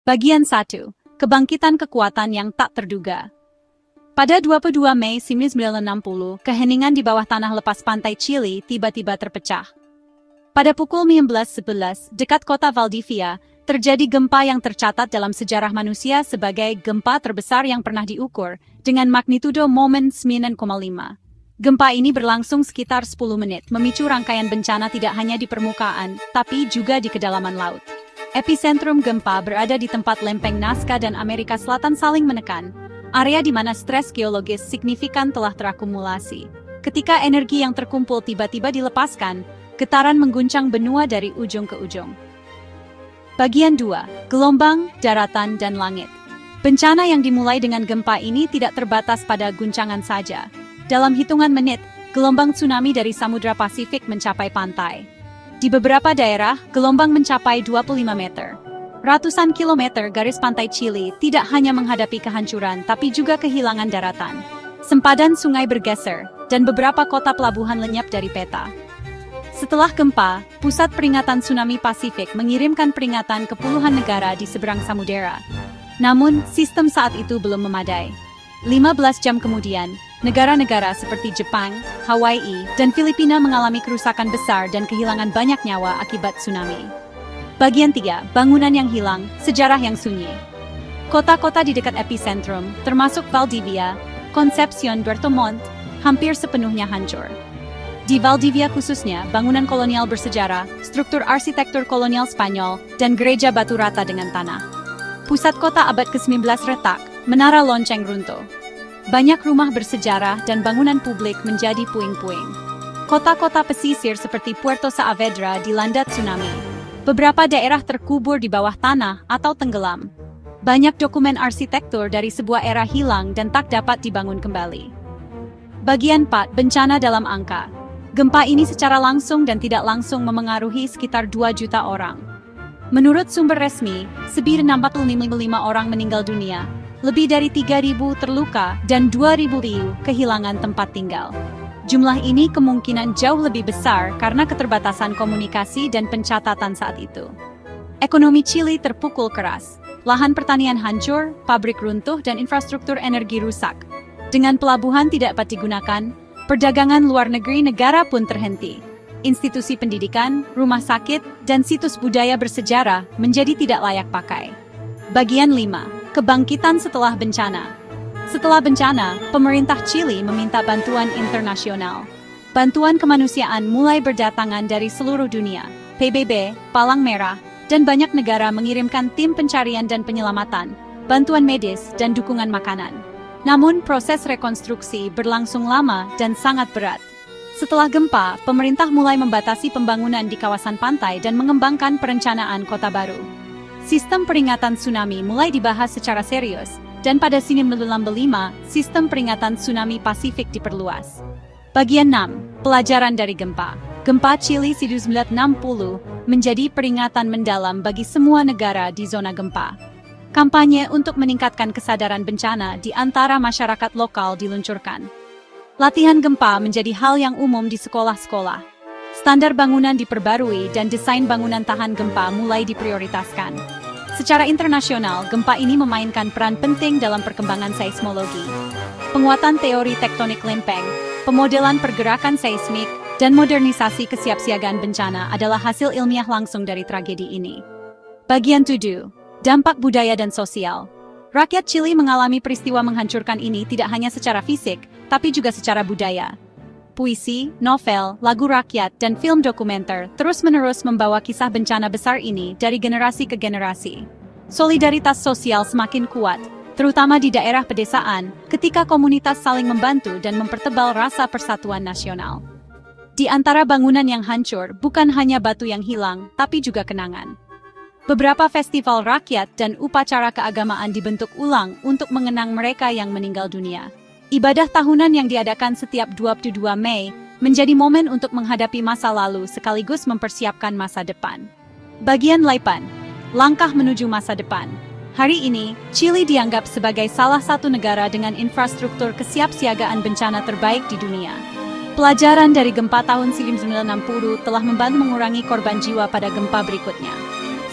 Bagian 1. Kebangkitan kekuatan yang tak terduga. Pada 22 Mei 1960, keheningan di bawah tanah lepas pantai Chile tiba-tiba terpecah. Pada pukul 19.11, dekat kota Valdivia, terjadi gempa yang tercatat dalam sejarah manusia sebagai gempa terbesar yang pernah diukur, dengan magnitudo momen 9,5. Gempa ini berlangsung sekitar 10 menit, memicu rangkaian bencana tidak hanya di permukaan, tapi juga di kedalaman laut. Epicentrum gempa berada di tempat lempeng Nazca dan Amerika Selatan saling menekan, area di mana stres geologis signifikan telah terakumulasi. Ketika energi yang terkumpul tiba-tiba dilepaskan, getaran mengguncang benua dari ujung ke ujung. Bagian 2. Gelombang, daratan, dan langit. Bencana yang dimulai dengan gempa ini tidak terbatas pada guncangan saja. Dalam hitungan menit, gelombang tsunami dari Samudra Pasifik mencapai pantai. Di beberapa daerah, gelombang mencapai 25 meter. Ratusan kilometer garis pantai Chile tidak hanya menghadapi kehancuran tapi juga kehilangan daratan. Sempadan sungai bergeser, dan beberapa kota pelabuhan lenyap dari peta. Setelah gempa, Pusat Peringatan Tsunami Pasifik mengirimkan peringatan ke puluhan negara di seberang samudera. Namun, sistem saat itu belum memadai. 15 jam kemudian, negara-negara seperti Jepang, Hawaii, dan Filipina mengalami kerusakan besar dan kehilangan banyak nyawa akibat tsunami. Bagian 3. Bangunan yang hilang, sejarah yang sunyi. Kota-kota di dekat epicentrum, termasuk Valdivia, Concepcion, Puerto Montt, hampir sepenuhnya hancur. Di Valdivia khususnya, bangunan kolonial bersejarah, struktur arsitektur kolonial Spanyol, dan gereja batu rata dengan tanah. Pusat kota abad ke-19 retak, menara lonceng runtuh. Banyak rumah bersejarah dan bangunan publik menjadi puing-puing. Kota-kota pesisir seperti Puerto Saavedra dilanda tsunami. Beberapa daerah terkubur di bawah tanah atau tenggelam. Banyak dokumen arsitektur dari sebuah era hilang dan tak dapat dibangun kembali. Bagian 4. Bencana dalam angka. Gempa ini secara langsung dan tidak langsung memengaruhi sekitar 2 juta orang. Menurut sumber resmi, sebanyak 45 orang meninggal dunia, lebih dari 3.000 terluka, dan 2.000 kehilangan tempat tinggal. Jumlah ini kemungkinan jauh lebih besar karena keterbatasan komunikasi dan pencatatan saat itu. Ekonomi Chile terpukul keras. Lahan pertanian hancur, pabrik runtuh, dan infrastruktur energi rusak. Dengan pelabuhan tidak dapat digunakan, perdagangan luar negeri negara pun terhenti. Institusi pendidikan, rumah sakit, dan situs budaya bersejarah menjadi tidak layak pakai. Bagian 5. Kebangkitan setelah bencana. Setelah bencana, pemerintah Chile meminta bantuan internasional. Bantuan kemanusiaan mulai berdatangan dari seluruh dunia. PBB, Palang Merah, dan banyak negara mengirimkan tim pencarian dan penyelamatan, bantuan medis, dan dukungan makanan. Namun, proses rekonstruksi berlangsung lama dan sangat berat. Setelah gempa, pemerintah mulai membatasi pembangunan di kawasan pantai dan mengembangkan perencanaan kota baru. Sistem peringatan tsunami mulai dibahas secara serius, dan pada 1965, sistem peringatan tsunami Pasifik diperluas. Bagian 6. Pelajaran dari gempa. Gempa Chile 1960 menjadi peringatan mendalam bagi semua negara di zona gempa. Kampanye untuk meningkatkan kesadaran bencana di antara masyarakat lokal diluncurkan. Latihan gempa menjadi hal yang umum di sekolah-sekolah. Standar bangunan diperbarui dan desain bangunan tahan gempa mulai diprioritaskan. Secara internasional, gempa ini memainkan peran penting dalam perkembangan seismologi. Penguatan teori tektonik lempeng, pemodelan pergerakan seismik, dan modernisasi kesiapsiagaan bencana adalah hasil ilmiah langsung dari tragedi ini. Bagian 7. Dampak budaya dan sosial. Rakyat Chile mengalami peristiwa menghancurkan ini tidak hanya secara fisik, tapi juga secara budaya. Puisi, novel, lagu rakyat, dan film dokumenter terus-menerus membawa kisah bencana besar ini dari generasi ke generasi. Solidaritas sosial semakin kuat, terutama di daerah pedesaan, ketika komunitas saling membantu dan mempertebal rasa persatuan nasional. Di antara bangunan yang hancur, bukan hanya batu yang hilang, tapi juga kenangan. Beberapa festival rakyat dan upacara keagamaan dibentuk ulang untuk mengenang mereka yang meninggal dunia. Ibadah tahunan yang diadakan setiap 22 Mei menjadi momen untuk menghadapi masa lalu sekaligus mempersiapkan masa depan. Bagian 8. Langkah menuju masa depan. Hari ini, Chile dianggap sebagai salah satu negara dengan infrastruktur kesiapsiagaan bencana terbaik di dunia. Pelajaran dari gempa tahun 1960 telah membantu mengurangi korban jiwa pada gempa berikutnya.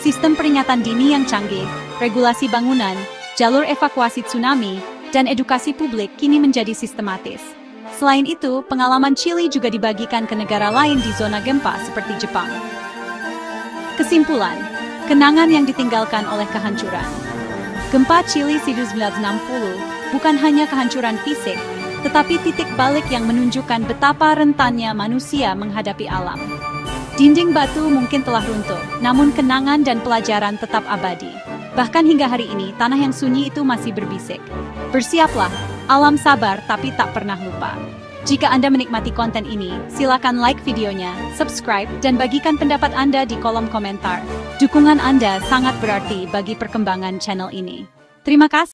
Sistem peringatan dini yang canggih, regulasi bangunan, jalur evakuasi tsunami, dan edukasi publik kini menjadi sistematis. Selain itu, pengalaman Chili juga dibagikan ke negara lain di zona gempa seperti Jepang. Kesimpulan, kenangan yang ditinggalkan oleh kehancuran. Gempa Chili 1960 bukan hanya kehancuran fisik, tetapi titik balik yang menunjukkan betapa rentannya manusia menghadapi alam. Dinding batu mungkin telah runtuh, namun kenangan dan pelajaran tetap abadi. Bahkan hingga hari ini, tanah yang sunyi itu masih berbisik. Bersiaplah, alam sabar tapi tak pernah lupa. Jika Anda menikmati konten ini, silakan like videonya, subscribe, dan bagikan pendapat Anda di kolom komentar. Dukungan Anda sangat berarti bagi perkembangan channel ini. Terima kasih.